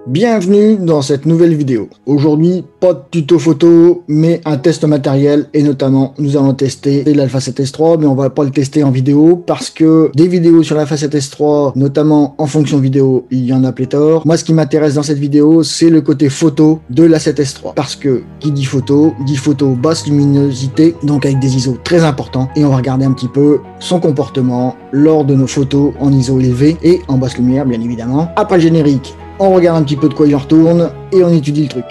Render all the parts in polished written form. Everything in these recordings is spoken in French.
Bienvenue dans cette nouvelle vidéo. Aujourd'hui, pas de tuto photo, mais un test matériel et notamment nous allons tester l'Alpha 7S3, mais on va pas le tester en vidéo parce que des vidéos sur l'Alpha 7S3, notamment en fonction vidéo, il y en a pléthore. Moi, ce qui m'intéresse dans cette vidéo, c'est le côté photo de la 7S3 parce que qui dit photo basse luminosité, donc avec des ISO très importants et on va regarder un petit peu son comportement lors de nos photos en ISO élevé et en basse lumière, bien évidemment. Après le générique, on regarde un petit peu de quoi il en retourne et on étudie le truc.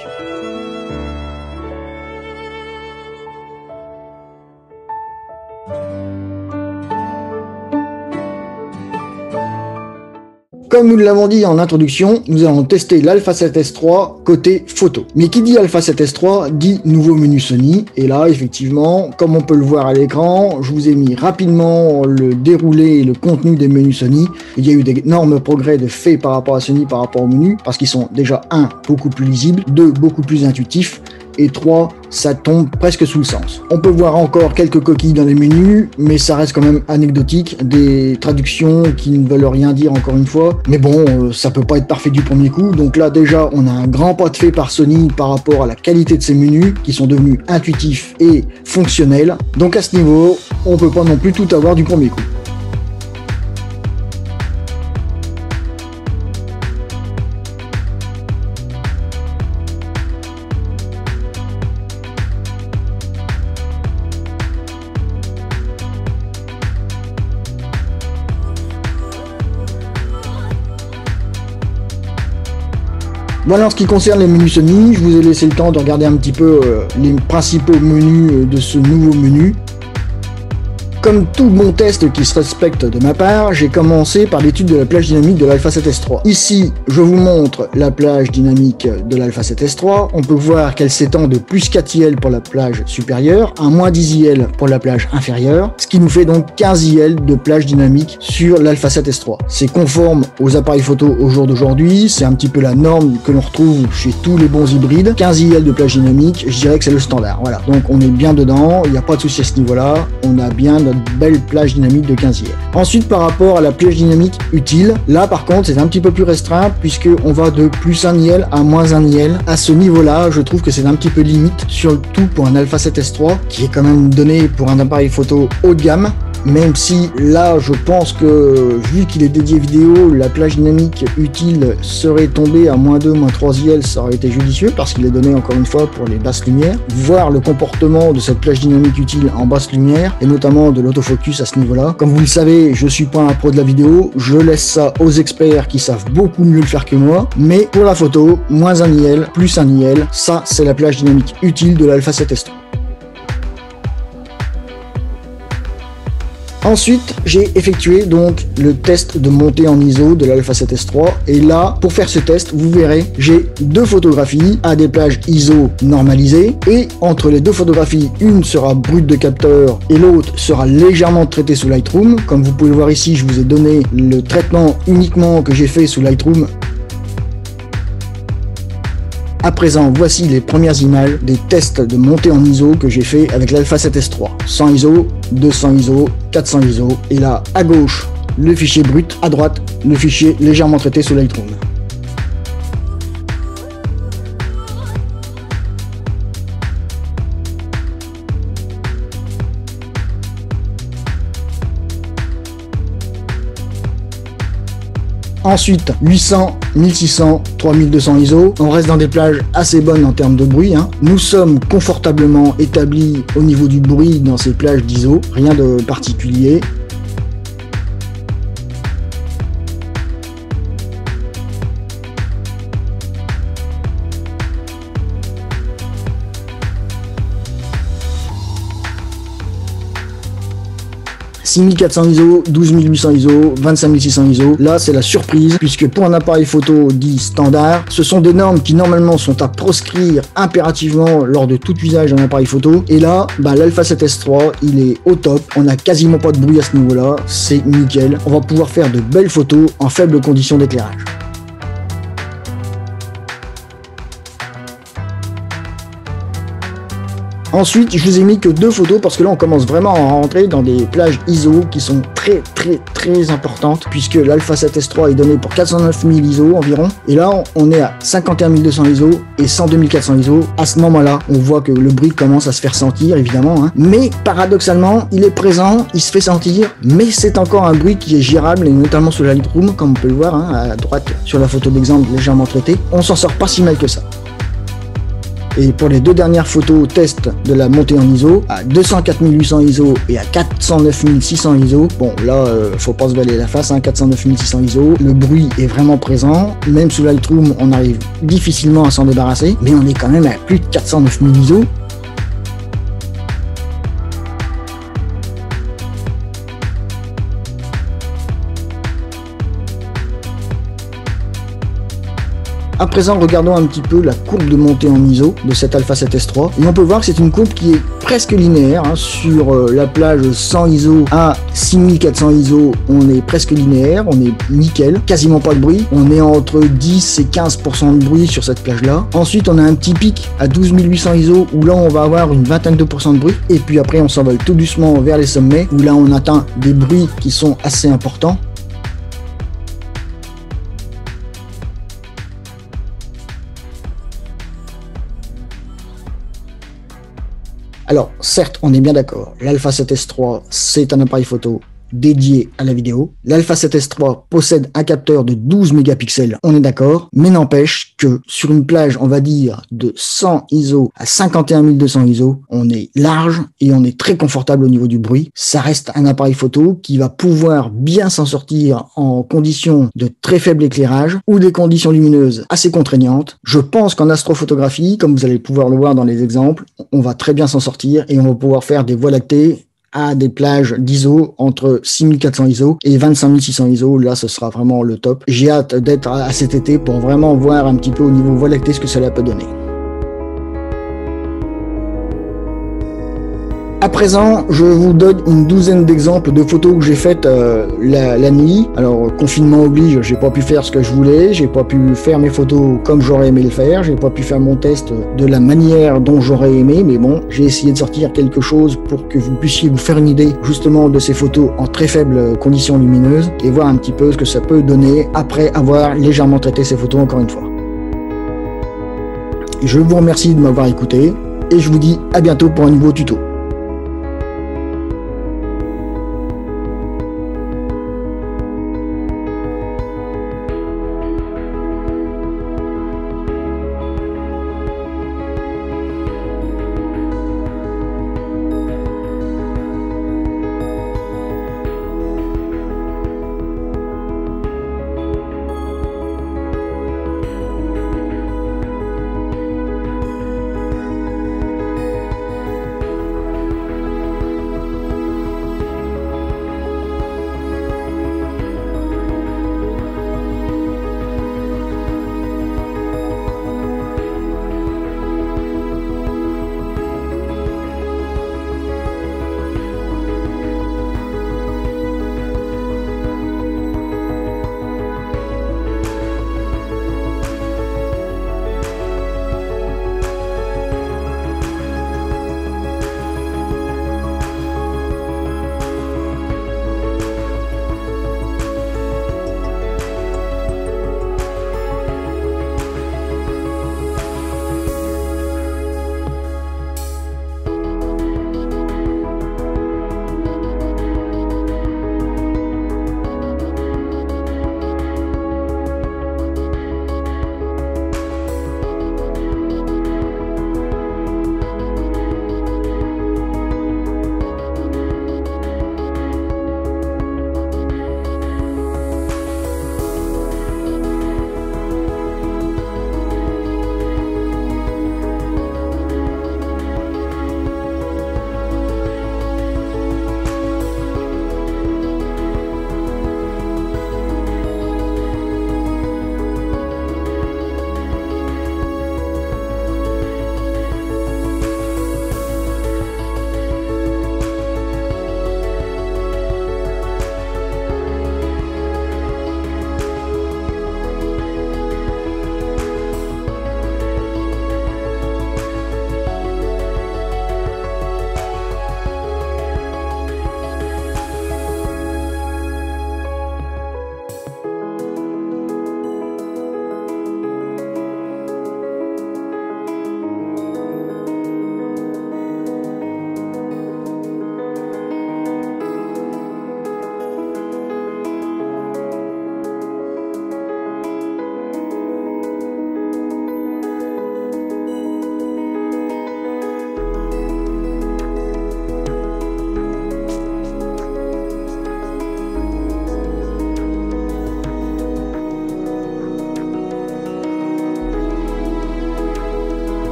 Comme nous l'avons dit en introduction, nous allons tester l'Alpha 7S3 côté photo. Mais qui dit Alpha 7S3 dit nouveau menu Sony. Et là, effectivement, comme on peut le voir à l'écran, je vous ai mis rapidement le déroulé et le contenu des menus Sony. Il y a eu d'énormes progrès de fait par rapport à Sony, par rapport au menu, parce qu'ils sont déjà 1, beaucoup plus lisibles, 2, beaucoup plus intuitifs, et 3, ça tombe presque sous le sens. On peut voir encore quelques coquilles dans les menus, mais ça reste quand même anecdotique, des traductions qui ne veulent rien dire encore une fois, mais bon, ça peut pas être parfait du premier coup, donc là déjà on a un grand pas de fait par Sony par rapport à la qualité de ces menus, qui sont devenus intuitifs et fonctionnels, donc à ce niveau, on peut pas non plus tout avoir du premier coup. Voilà en ce qui concerne les menus Sony, je vous ai laissé le temps de regarder un petit peu les principaux menus de ce nouveau menu. Comme tout bon test qui se respecte de ma part, j'ai commencé par l'étude de la plage dynamique de l'Alpha 7S3. Ici, je vous montre la plage dynamique de l'Alpha 7S3. On peut voir qu'elle s'étend de plus 4 IL pour la plage supérieure, à moins 10 IL pour la plage inférieure, ce qui nous fait donc 15 IL de plage dynamique sur l'Alpha 7S3. C'est conforme aux appareils photo au jour d'aujourd'hui, c'est un petit peu la norme que l'on retrouve chez tous les bons hybrides. 15 IL de plage dynamique, je dirais que c'est le standard. Voilà, donc on est bien dedans, il n'y a pas de souci à ce niveau-là, on a bien notre belle plage dynamique de 15 IL. Ensuite, par rapport à la plage dynamique utile, là par contre c'est un petit peu plus restreint puisque on va de plus 1 IL à moins 1 IL. À ce niveau-là, je trouve que c'est un petit peu limite, surtout pour un Alpha 7S3 qui est quand même donné pour un appareil photo haut de gamme. Même si là je pense que vu qu'il est dédié vidéo, la plage dynamique utile serait tombée à moins 2, moins 3 IL, ça aurait été judicieux parce qu'il est donné encore une fois pour les basses lumières. Voir le comportement de cette plage dynamique utile en basse lumière et notamment de l'autofocus à ce niveau-là. Comme vous le savez, je suis pas un pro de la vidéo, je laisse ça aux experts qui savent beaucoup mieux le faire que moi. Mais pour la photo, moins 1 IL, plus 1 IL, ça c'est la plage dynamique utile de l'Alpha 7S3. Ensuite, j'ai effectué donc le test de montée en ISO de l'Alpha 7S3 et là, pour faire ce test, vous verrez, j'ai deux photographies à des plages ISO normalisées et entre les deux photographies, une sera brute de capteur et l'autre sera légèrement traitée sous Lightroom. Comme vous pouvez le voir ici, je vous ai donné le traitement uniquement que j'ai fait sous Lightroom. À présent, voici les premières images des tests de montée en ISO que j'ai fait avec l'Alpha 7S3. 100 ISO, 200 ISO, 400 ISO. Et là, à gauche, le fichier brut, à droite, le fichier légèrement traité sous Lightroom. Ensuite, 800, 1600, 3200 ISO. On reste dans des plages assez bonnes en termes de bruit. Nous sommes confortablement établis au niveau du bruit dans ces plages d'ISO. Rien de particulier. « 6400 ISO, 12800 ISO, 25600 ISO. Là, c'est la surprise, puisque pour un appareil photo dit standard, ce sont des normes qui normalement sont à proscrire impérativement lors de tout usage d'un appareil photo. Et là, l'Alpha 7S3, il est au top. On n'a quasiment pas de bruit à ce niveau-là. C'est nickel. On va pouvoir faire de belles photos en faibles conditions d'éclairage. Ensuite, je vous ai mis que 2 photos parce que là, on commence vraiment à rentrer dans des plages ISO qui sont très importantes puisque l'Alpha 7S3 est donné pour 409 000 ISO environ. Et là, on est à 51 200 ISO et 102 400 ISO. À ce moment-là, on voit que le bruit commence à se faire sentir, évidemment. Mais paradoxalement, il est présent, il se fait sentir, mais c'est encore un bruit qui est gérable et notamment sur la Lightroom, comme on peut le voir à droite sur la photo d'exemple légèrement traitée. On s'en sort pas si mal que ça. Et pour les 2 dernières photos test de la montée en ISO, à 204 800 ISO et à 409 600 ISO, bon là, faut pas se voiler la face, 409 600 ISO, le bruit est vraiment présent, même sous Lightroom, on arrive difficilement à s'en débarrasser, mais on est quand même à plus de 409 000 ISO. À présent, regardons un petit peu la courbe de montée en ISO de cette Alpha 7S3. Et on peut voir que c'est une courbe qui est presque linéaire. Sur la plage 100 ISO à 6400 ISO, on est presque linéaire, on est nickel, quasiment pas de bruit. On est entre 10 et 15% de bruit sur cette plage-là. Ensuite, on a un petit pic à 12 800 ISO où là, on va avoir une vingtaine de % de bruit. Et puis après, on s'envole tout doucement vers les sommets où là, on atteint des bruits qui sont assez importants. Alors, certes, on est bien d'accord, l'Alpha 7S3, c'est un appareil photo dédié à la vidéo. L'Alpha 7S3 possède un capteur de 12 mégapixels, on est d'accord, mais n'empêche que sur une plage, on va dire, de 100 ISO à 51 200 ISO, on est large et on est très confortable au niveau du bruit. Ça reste un appareil photo qui va pouvoir bien s'en sortir en conditions de très faible éclairage ou des conditions lumineuses assez contraignantes. Je pense qu'en astrophotographie, comme vous allez pouvoir le voir dans les exemples, on va très bien s'en sortir et on va pouvoir faire des voies lactées à des plages d'ISO entre 6400 ISO et 25 600 ISO. Là, ce sera vraiment le top. J'ai hâte d'être à cet été pour vraiment voir un petit peu au niveau voie lactée ce que cela peut donner. À présent, je vous donne une douzaine d'exemples de photos que j'ai faites la nuit. Alors, confinement oblige, j'ai pas pu faire ce que je voulais, j'ai pas pu faire mes photos comme j'aurais aimé le faire, j'ai pas pu faire mon test de la manière dont j'aurais aimé, mais bon, j'ai essayé de sortir quelque chose pour que vous puissiez vous faire une idée justement de ces photos en très faibles conditions lumineuses et voir un petit peu ce que ça peut donner après avoir légèrement traité ces photos encore une fois. Je vous remercie de m'avoir écouté et je vous dis à bientôt pour un nouveau tuto.